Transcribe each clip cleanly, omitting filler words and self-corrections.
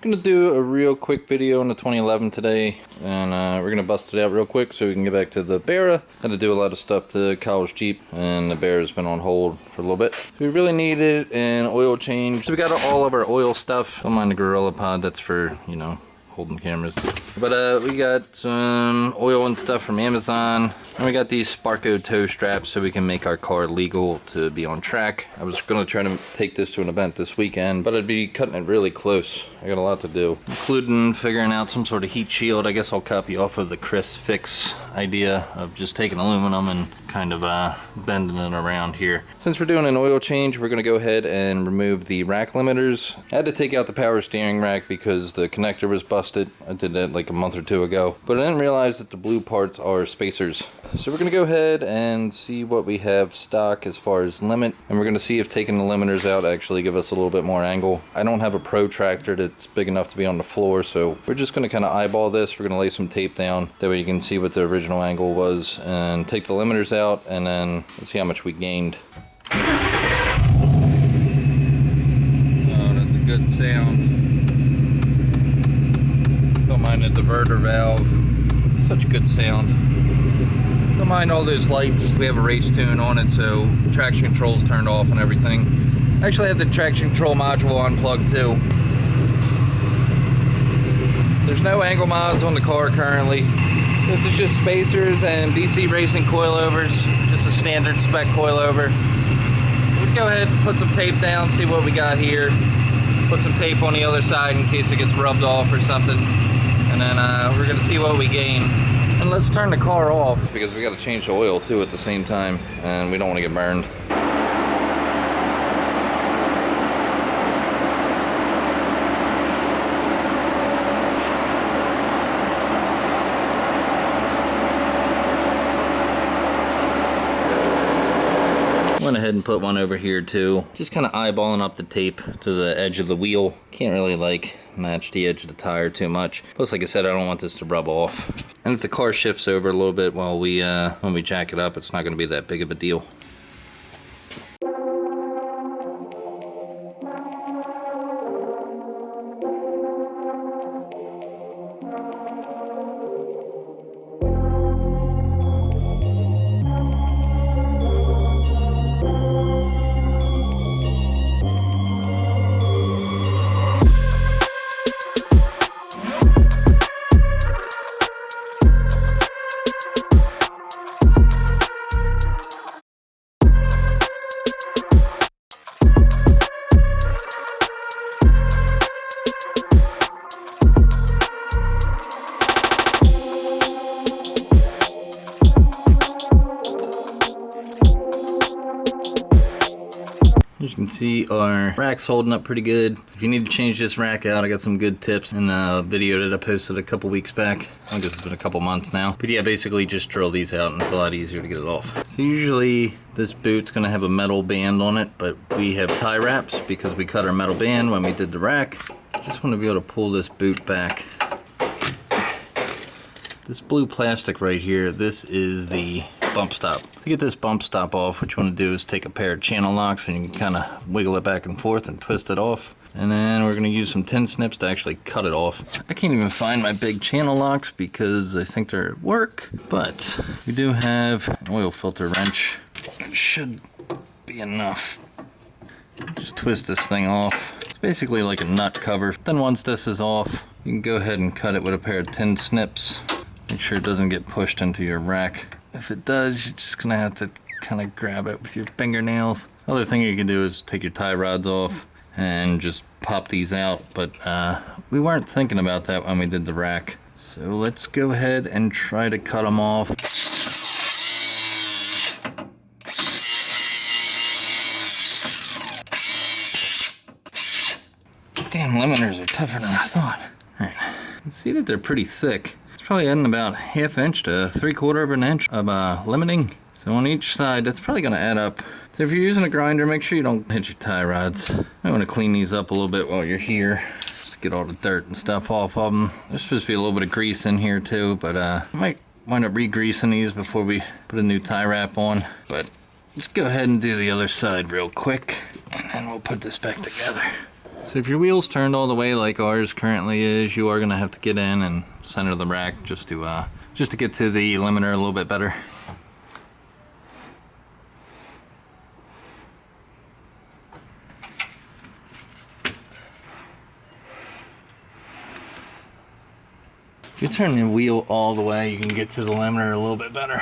Gonna do a real quick video on the 2011 today, and we're gonna bust it out real quick so we can get back to the Barra. Had to do a lot of stuff to college Jeep, and the Barra's been on hold for a little bit. We really needed an oil change. So we got all of our oil stuff. Don't mind the Gorilla Pod, that's for, you know, holding cameras. But we got some oil and stuff from Amazon, and we got these Sparco tow straps so we can make our car legal to be on track. I was gonna try to take this to an event this weekend, but I'd be cutting it really close. I got a lot to do, including figuring out some sort of heat shield. I guess I'll copy off of the Chris Fix idea of just taking aluminum and kind of bending it around here. Since we're doing an oil change, we're gonna go ahead and remove the rack limiters. I had to take out the power steering rack because the connector was busted. I did that like a month or two ago, but I didn't realize that the blue parts are spacers. So we're gonna go ahead and see what we have stock as far as limit, and we're gonna see if taking the limiters out actually give us a little bit more angle. I don't have a protractor that's big enough to be on the floor, so we're just gonna kind of eyeball this. We're gonna lay some tape down, that way you can see what the original angle was, and take the limiters out, and then let's see how much we gained. Oh, that's a good sound. Don't mind the diverter valve. Such a good sound. Don't mind all those lights. We have a race tune on it, so traction control's turned off and everything. I actually have the traction control module unplugged too. There's no angle mods on the car currently. This is just spacers and DC racing coilovers, just a standard spec coilover. We'll go ahead and put some tape down, see what we got here. Put some tape on the other side in case it gets rubbed off or something. And then we're gonna see what we gain. And let's turn the car off because we gotta change the oil too at the same time, and we don't wanna get burned. Went ahead and put one over here too. Just kind of eyeballing up the tape to the edge of the wheel. Can't really like match the edge of the tire too much. Plus, like I said, I don't want this to rub off. And if the car shifts over a little bit while we when we jack it up, it's not going to be that big of a deal. As you can see, our rack's holding up pretty good. If you need to change this rack out, I got some good tips in a video that I posted a couple weeks back. I think it's been a couple months now. But yeah, basically just drill these out and it's a lot easier to get it off. So usually this boot's gonna have a metal band on it, but we have tie wraps because we cut our metal band when we did the rack. Just wanna be able to pull this boot back. This blue plastic right here, this is the bump stop. To get this bump stop off, what you want to do is take a pair of channel locks and you can kind of wiggle it back and forth and twist it off. And then we're going to use some tin snips to actually cut it off. I can't even find my big channel locks because I think they're at work, but we do have an oil filter wrench. It should be enough. Just twist this thing off. It's basically like a nut cover. Then once this is off, you can go ahead and cut it with a pair of tin snips. Make sure it doesn't get pushed into your rack. If it does, you're just gonna have to kind of grab it with your fingernails. Other thing you can do is take your tie rods off and just pop these out, but we weren't thinking about that when we did the rack. So let's go ahead and try to cut them off. Damn, limiters are tougher than I thought. All right, you can see that they're pretty thick. Probably adding about 1/2 inch to 3/4 of an inch of limiting. So on each side, that's probably gonna add up. So if you're using a grinder, make sure you don't hit your tie rods. I wanna clean these up a little bit while you're here. Just get all the dirt and stuff off of them. There's supposed to be a little bit of grease in here too, but I might wind up re-greasing these before we put a new tie wrap on. But let's go ahead and do the other side real quick, and then we'll put this back together. So if your wheel's turned all the way like ours currently is, you are gonna have to get in and center the rack just to get to the limiter a little bit better. If you turn the wheel all the way, you can get to the limiter a little bit better.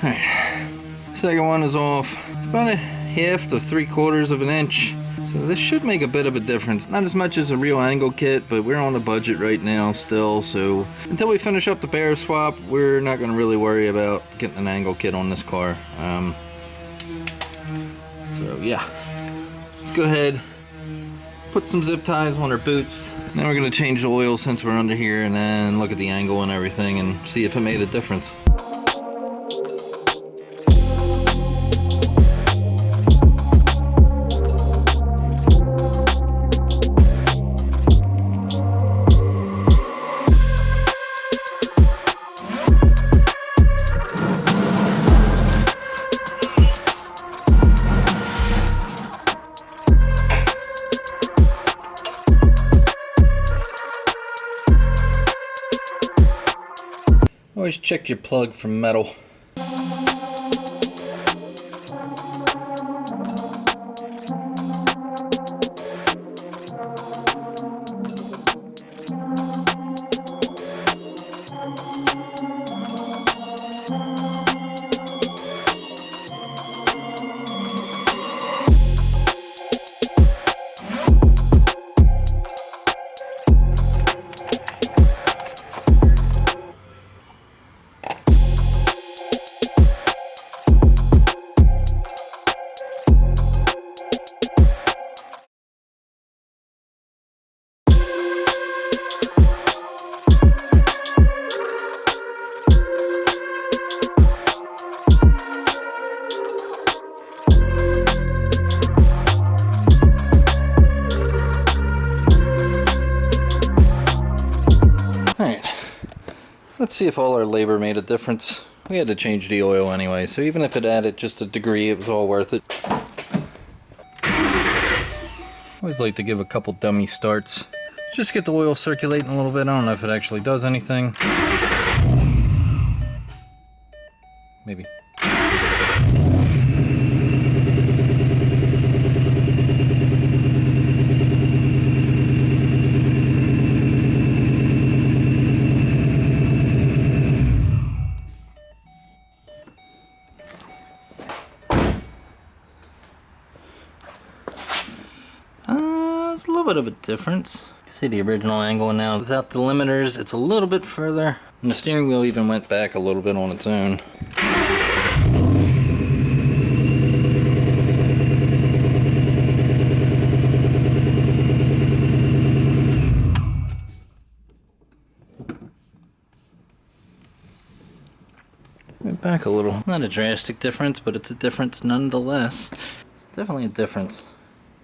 Alright, second one is off. It's about a half to 3/4 of an inch. So this should make a bit of a difference. Not as much as a real angle kit, but we're on a budget right now still. So until we finish up the Bear swap, we're not going to really worry about getting an angle kit on this car. So yeah, let's go ahead, put some zip ties on our boots. Then we're going to change the oil since we're under here, and then look at the angle and everything and see if it made a difference. Always check your plug for metal. Alright, let's see if all our labor made a difference. We had to change the oil anyway, so even if it added just a degree, it was all worth it. Always like to give a couple dummy starts. Just get the oil circulating a little bit. I don't know if it actually does anything. Maybe. It's a little bit of a difference. See the original angle now. Without the limiters, it's a little bit further. And the steering wheel even went back a little bit on its own. Went back a little. Not a drastic difference, but it's a difference nonetheless. It's definitely a difference.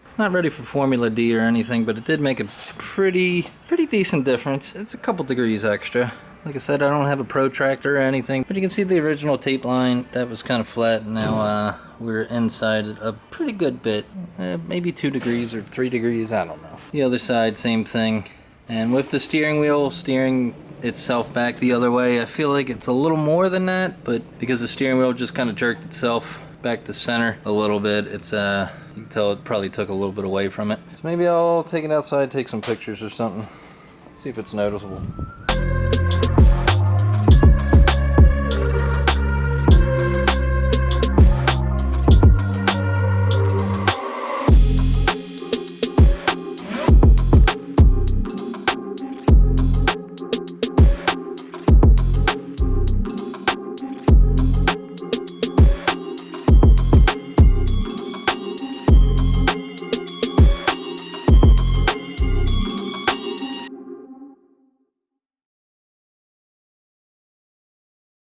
It's not ready for Formula D or anything, but it did make a pretty decent difference. It's a couple degrees extra. Like I said, I don't have a protractor or anything, but you can see the original tape line that was kind of flat, and now we're inside a pretty good bit, maybe 2 degrees or 3 degrees, I don't know. The other side, same thing. And with the steering wheel steering itself back the other way, I feel like it's a little more than that, but because the steering wheel just kind of jerked itself back to center a little bit, it's you can tell it probably took a little bit away from it. So maybe I'll take it outside, take some pictures or something, see if it's noticeable.